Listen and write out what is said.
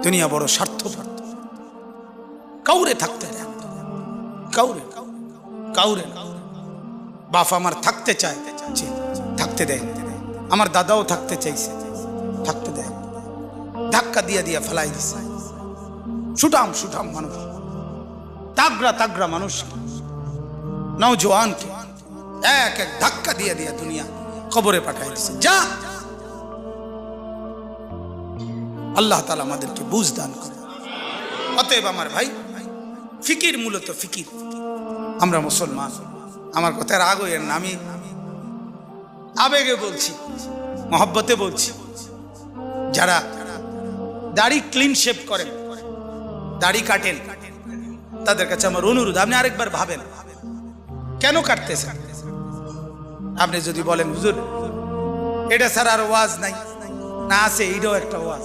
দুনিয়া বড় স্বার্থপর, কাউরে থাকতে দেয়, কাউরে কাউরে। বাপ আমার থাকতে চায়, থাকতে দেয়। আমার দাদাও থাকতে চাইছে, থাকতে দেয়। ধাক্কা দিয়া দিয়া ফেলাই দিছে। সুঠাম সুঠাম মানুষ, তাগড়া তাগড়া মানুষ, নওজোয়ানকে এক এক ধাক্কা দিয়ে দিয়া দুনিয়া কবরে পাঠাই দিছে। যা, আল্লাহ তাআলা আমাদেরকে বুঝ দান করে। অতএব আমার ভাই, ফিকির মূলত ফিকির। আমরা মুসলমান, আমার কথা রাগ হইয়েন না, আমি আবেগে বলছি, মহব্বতে বলছি। যারা দাড়ি ক্লিন শেভ করেন, দাড়ি কাটেন, তাদের কাছে আমার অনুরোধ, আপনি আরেকবার ভাবেন কেন কাটতেছেন। আপনি যদি বলেন হুজুর এটা ছাড়া আর ওয়াজ নাই, না আছে, এইটাও একটা ওয়াজ।